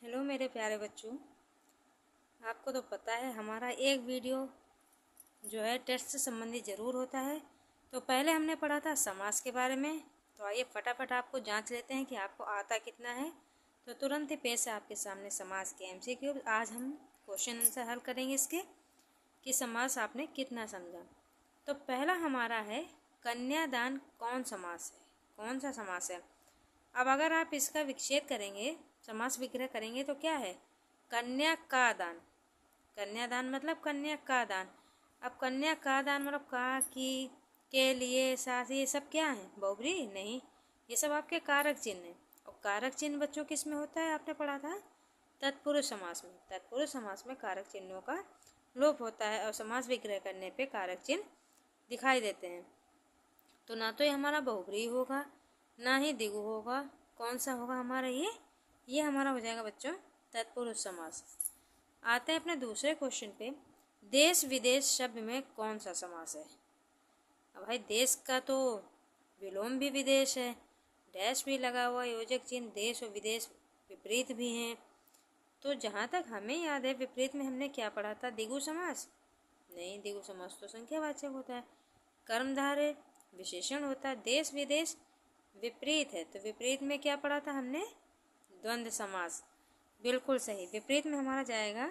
Hello मेरे प्यारे बच्चों, आपको तो पता है हमारा एक वीडियो जो है टेस्ट से संबंधित ज़रूर होता है। तो पहले हमने पढ़ा था समास के बारे में। तो आइए फटाफट आपको जांच लेते हैं कि आपको आता कितना है। तो तुरंत ही पेश है आपके सामने समास के एमसीक्यू। आज हम क्वेश्चन आंसर हल करेंगे इसके कि समास आपने कितना समझा। तो पहला हमारा है कन्यादान कौन समास है, कौन सा समास है। अब अगर आप इसका विच्छेद करेंगे, समास विग्रह करेंगे तो क्या है, कन्या का दान। कन्यादान मतलब कन्या का दान। अब कन्या का दान मतलब का, की, के लिए, साथ, ये सब क्या है, बहुब्री नहीं, ये सब आपके कारक चिन्ह हैं। और कारक चिन्ह बच्चों किस में होता है, आपने पढ़ा था तत्पुरुष समास में। तत्पुरुष समास में कारक चिन्हों का लोप होता है और समास विग्रह करने पे कारक चिन्ह दिखाई देते हैं। तो ना तो ये हमारा बहुब्री होगा, ना ही द्विगु होगा। कौन सा होगा हमारा, ये हमारा हो जाएगा बच्चों तत्पुरुष समास। आते हैं अपने दूसरे क्वेश्चन पे, देश विदेश शब्द में कौन सा समास है। अब भाई देश का तो विलोम भी विदेश है, डैश भी लगा हुआ योजक चिन्ह, देश और विदेश विपरीत भी हैं। तो जहाँ तक हमें याद है विपरीत में हमने क्या पढ़ा था, द्विगु समास नहीं, द्विगु समास तो संख्यावाचक होता है। कर्मधारय विशेषण होता है, देश विदेश विपरीत है। तो विपरीत में क्या पढ़ा था हमने, द्वंद्व समास। बिल्कुल सही, विपरीत में हमारा जाएगा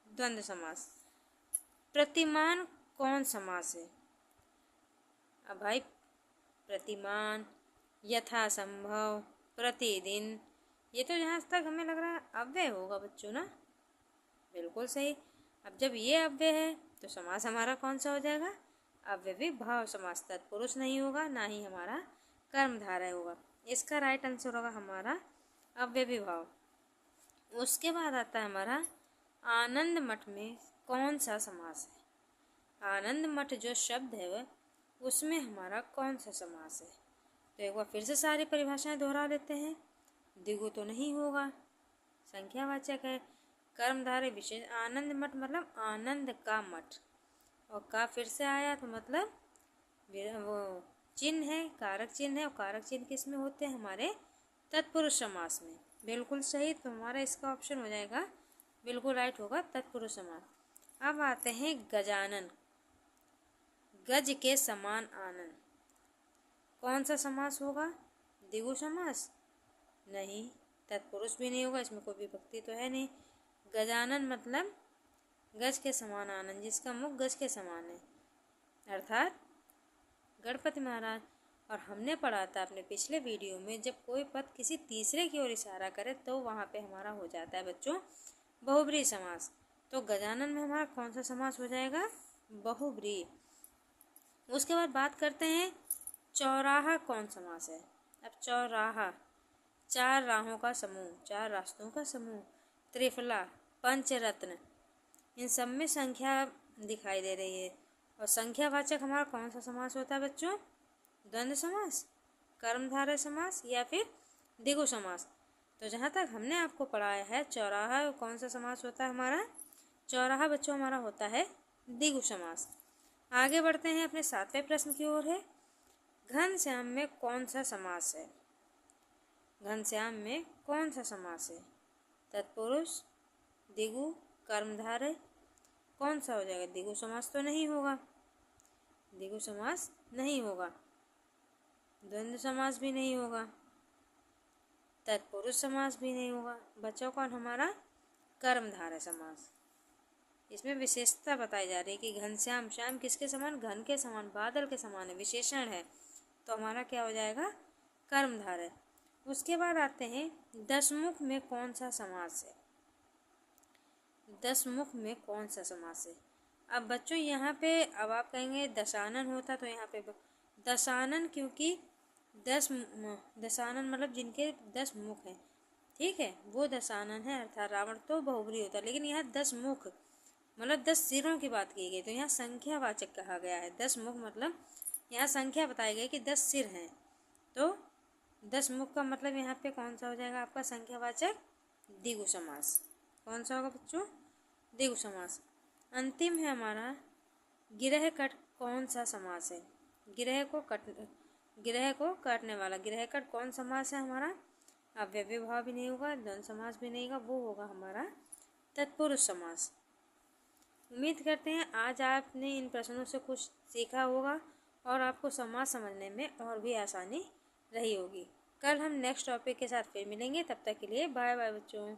द्वंद्व समास। प्रतिमान कौन समास है। अब भाई प्रतिमान, यथासंभव, प्रतिदिन, ये तो जहाँ तक हमें लग रहा है अव्यय होगा बच्चों ना। बिल्कुल सही। अब जब ये अव्यय है तो समास हमारा कौन सा हो जाएगा, अव्ययी भाव समास। तत्पुरुष नहीं होगा, ना ही हमारा कर्मधारय होगा। इसका राइट आंसर होगा हमारा अव्ययी भाव। उसके बाद आता है हमारा आनंद मठ में कौन सा समास है। आनंद मठ जो शब्द है उसमें हमारा कौन सा समास है। तो एक बार फिर से सारी परिभाषाएं दोहरा लेते हैं। द्विगु तो नहीं होगा, संख्यावाचक है, कर्मधारय विशेष, आनंद मठ मतलब आनंद का मठ, और का फिर से आया तो मतलब वो चिन्ह है, कारक चिन्ह है, और कारक चिन्ह किस में होते हैं, हमारे तत्पुरुष समास में। बिल्कुल सही, तो हमारा इसका ऑप्शन हो जाएगा, बिल्कुल राइट होगा तत्पुरुष समास। अब आते हैं गजानन, गज के समान आनंद, कौन सा समास होगा, द्विगु समास नहीं, तत्पुरुष भी नहीं होगा, इसमें कोई विभक्ति तो है नहीं। गजानन मतलब गज के समान आनंद, जिसका मुख गज के समान है, अर्थात गणपति महाराज। और हमने पढ़ा था अपने पिछले वीडियो में, जब कोई पद किसी तीसरे की ओर इशारा करे तो वहाँ पे हमारा हो जाता है बच्चों बहुब्री समास। तो गजानन में हमारा कौन सा समास हो जाएगा, बहुब्री। उसके बाद बात करते हैं चौराहा कौन समास है। अब चौराहा, चार राहों का समूह, चार रास्तों का समूह, त्रिफला, पंचरत्न, इन सब में संख्या दिखाई दे रही है। और संख्यावाचक हमारा कौन सा समास होता है बच्चों, द्वंद्व समास, कर्मधारय समास या फिर द्विगु समास। तो जहाँ तक हमने आपको पढ़ाया है चौराहा कौन सा समास होता है हमारा, चौराहा बच्चों हमारा होता है द्विगु समास। आगे बढ़ते हैं अपने 7वें प्रश्न की ओर है, घनश्याम में कौन सा समास है। घनश्याम में कौन सा समास है, तत्पुरुष, द्विगु, कर्मधारय, कौन सा हो जाएगा, द्विगु समास तो नहीं होगा, द्विगु समास नहीं होगा, द्वंद्व समास भी नहीं होगा, तत्पुरुष समास भी नहीं होगा। बचा कौन हमारा, कर्मधारय समास। इसमें विशेषता बताई जा रही है कि घनश्याम, श्याम किसके समान, घन के समान, बादल के समान है, विशेषण है। तो हमारा क्या हो जाएगा, कर्मधारय। उसके बाद आते हैं दशमुख में कौन सा समास है। दशमुख में कौन सा समास है। अब बच्चों यहाँ पे, अब आप कहेंगे दशानन होता, तो यहाँ पे दशानन, क्योंकि दशानन मतलब जिनके 10 मुख हैं, ठीक है, वो दशानन है, अर्थात रावण तो बहुब्री होता है। लेकिन यहाँ 10 मुख मतलब 10 सिरों की बात की गई, तो यहाँ संख्यावाचक कहा गया है। 10 मुख मतलब यहाँ संख्या बताई गई कि 10 सिर हैं, तो 10 मुख का मतलब यहाँ पे कौन सा हो जाएगा आपका, संख्यावाचक द्विगु समास। कौन सा होगा बच्चों, द्विगु समास। अंतिम है हमारा गिरह कट कौन सा समास है। गिरह को काटने वाला, गिरह कट कौन समास है हमारा, अव्ययी भाव भी नहीं होगा, द्वंद्व समास भी नहीं होगा, वो होगा हमारा तत्पुरुष समास। उम्मीद करते हैं आज आपने इन प्रश्नों से कुछ सीखा होगा और आपको समास समझने में और भी आसानी रही होगी। कल हम नेक्स्ट टॉपिक के साथ फिर मिलेंगे, तब तक के लिए बाय बाय बच्चों।